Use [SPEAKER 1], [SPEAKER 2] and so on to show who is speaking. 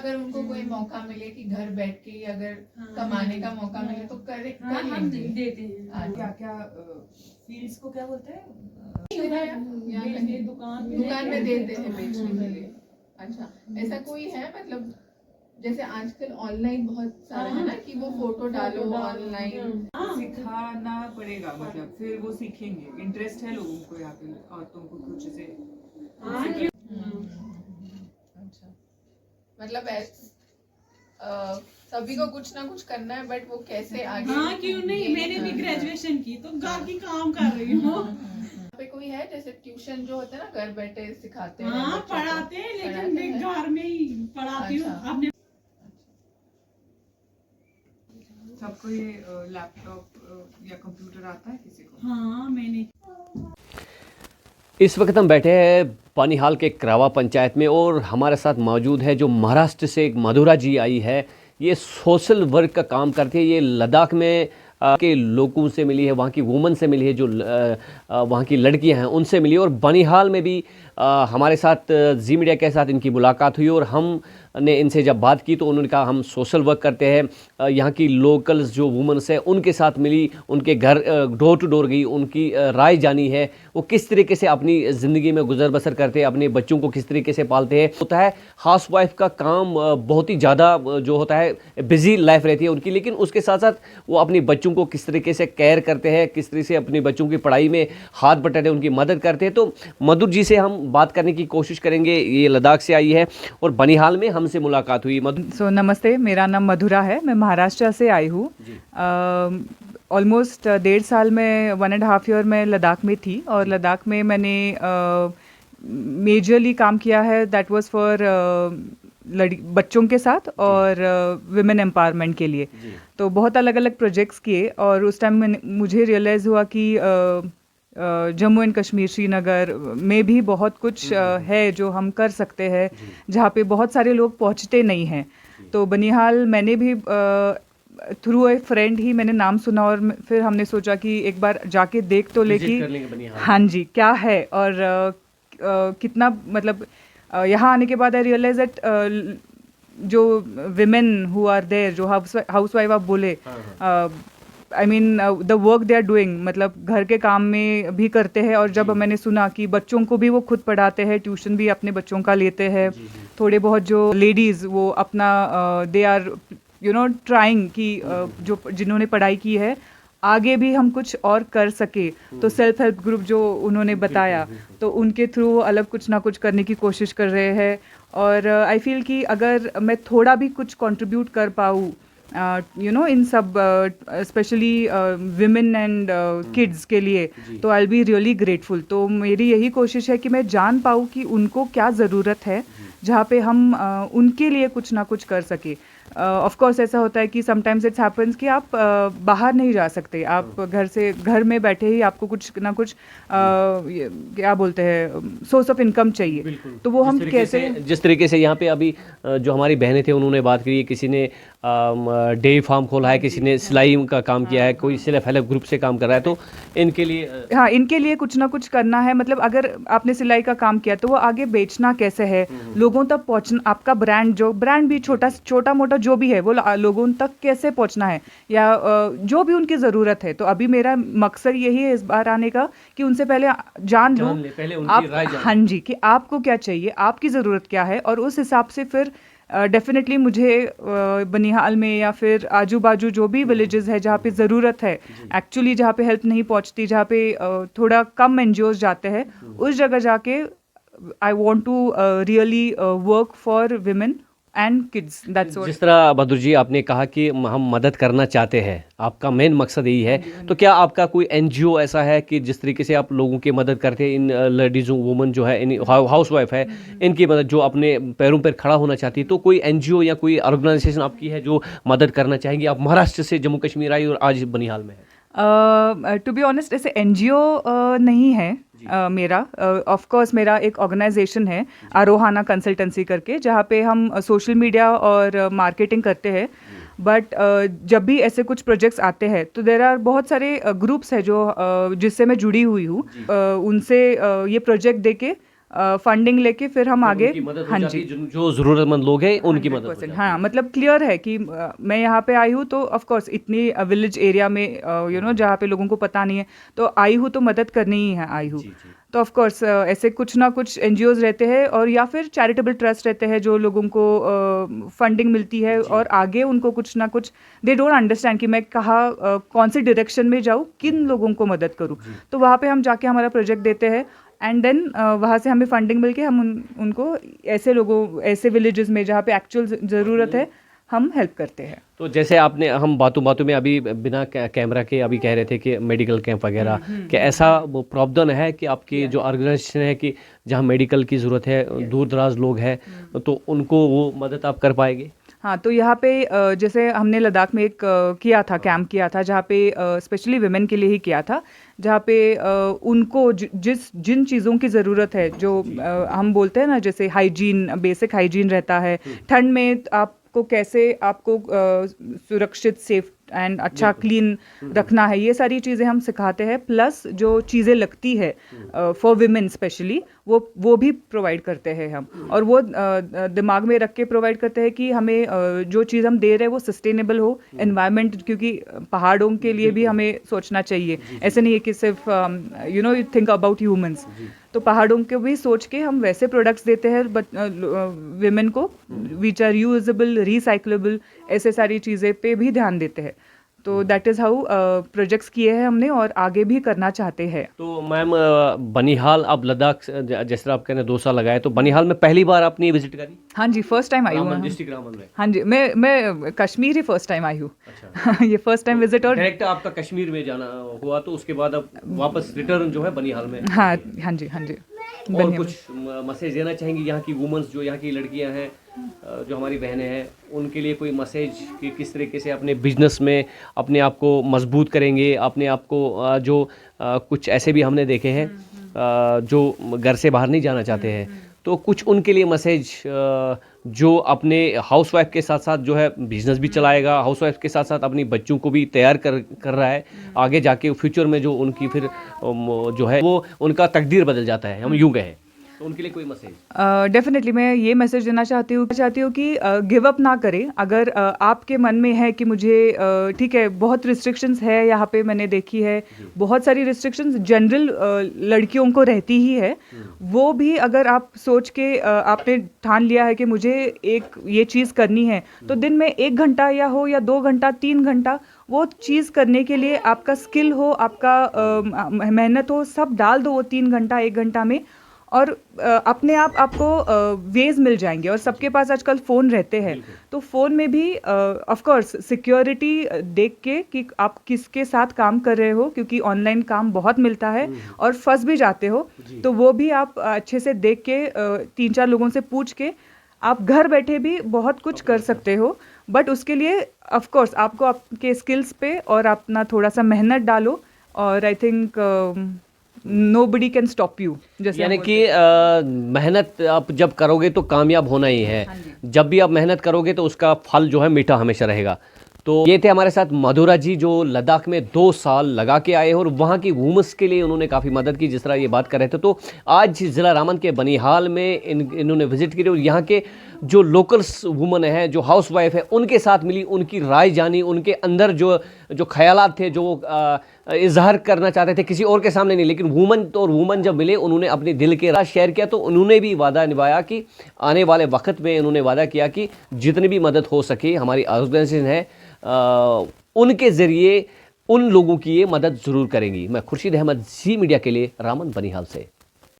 [SPEAKER 1] अगर उनको कोई मौका मिले कि घर बैठ के ही अगर कमाने का मौका मिले तो कर
[SPEAKER 2] हम देते हैं।
[SPEAKER 3] क्या क्या फील्ड्स को क्या बोलते हैं,
[SPEAKER 1] दुकान में देते हैं बेचने के लिए। अच्छा, ऐसा कोई है मतलब जैसे आजकल ऑनलाइन बहुत सारा है ना कि वो फोटो डालो ऑनलाइन,
[SPEAKER 3] सिखाना पड़ेगा, मतलब फिर वो सीखेंगे। इंटरेस्ट है लोगों को यहाँ पे औरतों को कुछ से।
[SPEAKER 1] अच्छा, मतलब सभी को कुछ ना कुछ करना है, बट वो कैसे आगे।
[SPEAKER 2] हाँ क्यों नहीं, मैंने भी ग्रेजुएशन की तो घर की काम कर रही हूँ।
[SPEAKER 1] पे कोई है जैसे ट्यूशन जो होते हैं ना घर बैठे सिखाते हैं?
[SPEAKER 2] हाँ पढ़ाते हैं, लेकिन मैं घर में ही पढ़ाती हूँ अपने।
[SPEAKER 3] सबको ये लैपटॉप या कंप्यूटर आता है किसी को?
[SPEAKER 2] हाँ मैंने।
[SPEAKER 4] इस वक्त हम बैठे हैं पानीहाल के क्रावा पंचायत में और हमारे साथ मौजूद है जो महाराष्ट्र से एक मधुरा जी आई है। ये सोशल वर्क का काम करती है। ये लद्दाख में के लोगों से मिली है, वहाँ की वुमन से मिली है, जो वहाँ की लड़कियां हैं उनसे मिली। और बनिहाल में भी हमारे साथ जी मीडिया के साथ इनकी मुलाकात हुई और हमने इनसे जब बात की तो उन्होंने कहा हम सोशल वर्क करते हैं। यहाँ की लोकल्स जो वुमेंस है उनके साथ मिली, उनके घर डोर टू डोर गई, उनकी राय जानी है, वो किस तरीके से अपनी ज़िंदगी में गुजर बसर करते हैं, अपने बच्चों को किस तरीके से पालते हैं। होता है हाउस वाइफ का काम बहुत ही ज़्यादा जो होता है बिजी लाइफ रहती है उनकी, लेकिन उसके साथ साथ वो अपने बच्चों को किस तरीके से केयर करते हैं, किस तरीके से अपने बच्चों की पढ़ाई में हाथ बटाते हैं, उनकी मदद करते हैं। तो मधुर जी से हम बात करने की कोशिश करेंगे। ये लद्दाख से आई है और बनिहाल में हमसे मुलाकात हुई।
[SPEAKER 5] नमस्ते, मेरा नाम मधुरा है, मैं महाराष्ट्र से आई हूँ। ऑलमोस्ट 1.5 साल में 1.5 ईयर में लद्दाख में थी और लद्दाख में मैंने मेजरली काम किया है दैट वाज फॉर बच्चों के साथ और विमेन एम्पावरमेंट के लिए। तो बहुत अलग अलग प्रोजेक्ट्स किए और उस टाइम मुझे रियलाइज़ हुआ कि जम्मू एंड कश्मीर, श्रीनगर में भी बहुत कुछ है जो हम कर सकते हैं, जहाँ पे बहुत सारे लोग पहुँचते नहीं हैं। तो बनिहाल मैंने भी थ्रू ए फ्रेंड ही मैंने नाम सुना और फिर हमने सोचा कि एक बार जाके देख तो ले कि हाँ जी क्या है और कितना मतलब यहाँ आने के बाद आई रियलाइज दैट जो विमेन हु आर देयर, जो हाउस वाइफ आप बोले, I mean the work they are doing, मतलब घर के काम में भी करते हैं। और जब मैंने सुना कि बच्चों को भी वो खुद पढ़ाते हैं, ट्यूशन भी अपने बच्चों का लेते हैं, थोड़े बहुत जो लेडीज़ वो अपना दे आर ट्राइंग कि जो जिन्होंने पढ़ाई की है आगे भी हम कुछ और कर सके, तो सेल्फ हेल्प ग्रुप जो उन्होंने बताया तो उनके थ्रू अलग कुछ ना कुछ करने की कोशिश कर रहे हैं। और आई फील कि अगर मैं थोड़ा भी कुछ कंट्रीब्यूट कर पाऊँ इन सब स्पेशली विमेन एंड किड्स के लिए, तो I will be really grateful. तो मेरी यही कोशिश है कि मैं जान पाऊँ कि उनको क्या ज़रूरत है, जहाँ पे हम उनके लिए कुछ ना कुछ कर सके। ऑफ कोर्स ऐसा होता है कि समटाइम्स इट्स हैपन्स कि आप बाहर नहीं जा सकते, आप घर में बैठे ही आपको कुछ ना कुछ क्या बोलते हैं सोर्स ऑफ इनकम चाहिए। तो वो हम कैसे,
[SPEAKER 4] जिस तरीके से यहाँ पे अभी जो हमारी बहनें थे उन्होंने बात करी, किसी ने डेयरी फार्म खोला है, किसी ने सिलाई का काम किया है, कोई सेल्फ हेल्प ग्रुप से काम कर रहा है, तो इनके लिए
[SPEAKER 5] हाँ इनके लिए कुछ ना कुछ करना है। मतलब अगर आपने सिलाई का काम किया तो वो आगे बेचना कैसे है, लोगों तक पहुँचना, आपका ब्रांड भी छोटा मोटा जो भी है वो लोगों तक कैसे पहुँचना है, या जो भी उनकी ज़रूरत है। तो अभी मेरा मकसद यही है इस बार आने का कि उनसे पहले जान लूँ आप, हाँ जी, कि आपको क्या चाहिए, आपकी ज़रूरत क्या है, और उस हिसाब से फिर डेफिनेटली मुझे बनिहाल में या फिर आजू बाजू जो भी विलेजेस है जहाँ पे ज़रूरत है, एक्चुअली जहाँ पे हेल्प नहीं पहुँचती, जहाँ पे थोड़ा कम एनजीओज जाते हैं, उस जगह जाके I want to really work for women and kids. That's what.
[SPEAKER 4] जिस तरह मधुर जी आपने कहा कि हम मदद करना चाहते हैं, आपका मेन मकसद यही है, तो क्या आपका कोई एनजीओ ऐसा है कि जिस तरीके से आप लोगों की मदद करते हैं, इन लेडीज़ों वुमन जो है, इन हाउस वाइफ है, इनकी मदद जो अपने पैरों पर खड़ा होना चाहती है, तो कोई एनजीओ या कोई ऑर्गेनाइजेशन आपकी है जो मदद करना चाहेंगी? आप महाराष्ट्र से जम्मू कश्मीर आई और आज बनिहाल में है।
[SPEAKER 5] टू बी ऑनेस्ट ऐसे एनजीओ नहीं है मेरा। ऑफ कोर्स मेरा एक ऑर्गेनाइजेशन है आरोहाना कंसल्टेंसी करके, जहाँ पे हम सोशल मीडिया और मार्केटिंग करते हैं। बट जब भी ऐसे कुछ प्रोजेक्ट्स आते हैं तो देर आर बहुत सारे ग्रुप्स हैं जो जिससे मैं जुड़ी हुई हूँ, उनसे ये प्रोजेक्ट देके फंडिंग लेके फिर हम आगे
[SPEAKER 4] उनकी मदद हो
[SPEAKER 5] हाँ
[SPEAKER 4] जाती
[SPEAKER 5] जी
[SPEAKER 4] है, जो ज़रूरतमंद लोग हैं उनकी मदद हो
[SPEAKER 5] 100%,
[SPEAKER 4] जाती
[SPEAKER 5] हाँ मतलब क्लियर है कि मैं यहाँ पे आई हूँ तो ऑफ कोर्स इतनी विलेज एरिया में जहाँ पे लोगों को पता नहीं है तो आई हूँ तो मदद करनी ही है आई हूँ।
[SPEAKER 4] जी, जी।
[SPEAKER 5] तो ऑफ कोर्स ऐसे कुछ ना कुछ एनजीओज रहते हैं और या फिर चैरिटेबल ट्रस्ट रहते हैं जो लोगों को फंडिंग मिलती है और आगे उनको कुछ ना कुछ दे डोंट अंडरस्टैंड कि मैं कहाँ कौन सी डायरेक्शन में जाऊँ, किन लोगों को मदद करूँ। तो वहाँ पे हम जाके हमारा प्रोजेक्ट देते हैं एंड देन वहाँ से हमें फंडिंग मिल के हम उनको ऐसे लोगों ऐसे विलेजेस में जहाँ पे एक्चुअल ज़रूरत है हम हेल्प करते हैं।
[SPEAKER 4] तो जैसे आपने हम बातों बातों में अभी बिना कैमरा के अभी कह रहे थे कि मेडिकल कैंप वगैरह कि ऐसा वो प्रावधान है कि आपकी जो ऑर्गेनाइजेशन है कि जहाँ मेडिकल की ज़रूरत है दूर दराज लोग हैं तो उनको वो मदद आप कर पाएंगे?
[SPEAKER 5] हाँ तो यहाँ पे जैसे हमने लद्दाख में एक किया था कैंप किया था जहाँ पे स्पेशली विमेन के लिए ही किया था जहाँ पे उनको जिन चीज़ों की ज़रूरत है जो हम बोलते हैं ना जैसे हाइजीन बेसिक हाइजीन रहता है ठंड में आपको कैसे आपको सुरक्षित सेफ एंड अच्छा क्लीन रखना है ये सारी चीज़ें हम सिखाते हैं प्लस जो चीज़ें लगती है फॉर विमेन स्पेशली वो भी प्रोवाइड करते हैं हम और वो दिमाग में रख के प्रोवाइड करते हैं कि हमें जो चीज़ हम दे रहे हैं वो सस्टेनेबल हो एनवायरनमेंट क्योंकि पहाड़ों के लिए भी हमें सोचना चाहिए ऐसे नहीं है कि सिर्फ यू थिंक अबाउट ह्यूमंस तो पहाड़ों के भी सोच के हम वैसे प्रोडक्ट्स देते हैं विमेन को विच आर यूजेबल रिसाइक्लेबल ऐसे सारी चीज़ें पे भी ध्यान देते हैं। तो दैट इज़ हाउ प्रोजेक्ट्स किए हैं हमने और आगे भी करना चाहते हैं।
[SPEAKER 4] तो मैम बनिहाल अब लद्दाख जैसे आप कहने 2 साल लगाए तो बनिहाल में पहली बार आपने विजिट करी?
[SPEAKER 5] हाँ जी फर्स्ट टाइम आई हूँ।
[SPEAKER 4] डिस्ट्रिक्ट रामबन में?
[SPEAKER 5] हाँ जी मैं कश्मीर ही फर्स्ट टाइम आई हूँ।
[SPEAKER 4] अच्छा।
[SPEAKER 5] ये फर्स्ट टाइम विजिट और
[SPEAKER 4] डायरेक्ट आपका कश्मीर में जाना हुआ तो उसके बाद अब वापस रिटर्न जो है बनिहाल में?
[SPEAKER 5] हाँ हाँ जी
[SPEAKER 4] और कुछ मैसेज देना चाहेंगी यहाँ की वुमेन्स जो यहाँ की लड़कियाँ हैं जो हमारी बहनें हैं उनके लिए कोई मैसेज कि किस तरीके से अपने बिजनेस में अपने आप को मजबूत करेंगे अपने आप को जो कुछ ऐसे भी हमने देखे हैं जो घर से बाहर नहीं जाना चाहते हैं तो कुछ उनके लिए मैसेज जो अपने हाउसवाइफ के साथ साथ जो है बिजनेस भी चलाएगा हाउसवाइफ के साथ साथ अपनी बच्चों को भी तैयार कर रहा है आगे जाके फ्यूचर में जो उनकी फिर जो है वो उनका तकदीर बदल जाता है हम यूँ कहें तो उनके लिए कोई मैसेज?
[SPEAKER 5] डेफिनेटली मैं ये मैसेज देना चाहती हूँ कि गिव अप ना करें। अगर आपके मन में है कि मुझे ठीक है बहुत रिस्ट्रिक्शंस है यहाँ पे मैंने देखी है बहुत सारी रिस्ट्रिक्शंस जनरल लड़कियों को रहती ही है वो भी अगर आप सोच के आपने ठान लिया है कि मुझे एक ये चीज़ करनी है तो दिन में 1 घंटा या हो या 2 घंटा 3 घंटा वो चीज़ करने के लिए आपका स्किल हो आपका मेहनत हो सब डाल दो वो 3 घंटा 1 घंटा में और अपने आप आपको वेज मिल जाएंगे और सबके पास आजकल फ़ोन रहते हैं तो फ़ोन में भी ऑफ कोर्स सिक्योरिटी देख के कि आप किसके साथ काम कर रहे हो क्योंकि ऑनलाइन काम बहुत मिलता है और फंस भी जाते हो तो वो भी आप अच्छे से देख के 3-4 लोगों से पूछ के आप घर बैठे भी बहुत कुछ कर सकते हो बट उसके लिए ऑफ कोर्स आपको आपके स्किल्स पे और अपना थोड़ा सा मेहनत डालो और I think nobody can stop you
[SPEAKER 4] यानी कि मेहनत आप जब करोगे तो कामयाब होना ही है जब भी आप मेहनत करोगे तो उसका फल जो है मीठा हमेशा रहेगा। तो ये थे हमारे साथ मधुरा जी जो लद्दाख में 2 साल लगा के आए और वहाँ की वुमेन्स के लिए उन्होंने काफ़ी मदद की जिस तरह ये बात कर रहे थे। तो आज ज़िला रामन के बनिहाल में इन्होंने विज़िट की और यहाँ के जो लोकल्स वुमन हैं जो हाउस वाइफ है उनके साथ मिली उनकी राय जानी उनके अंदर जो ख्यालात थे जो इजहार करना चाहते थे किसी और के सामने नहीं लेकिन वुमन जब मिले उन्होंने अपने दिल के राज शेयर किया तो उन्होंने भी वादा निभाया कि आने वाले वक्त में उन्होंने वादा किया कि जितनी भी मदद हो सके हमारी ऑर्गेनाइजेशन है उनके ज़रिए उन लोगों की ये मदद ज़रूर करेंगी। मैं खुर्शीद अहमद जी मीडिया के लिए रामन बनिहाल से।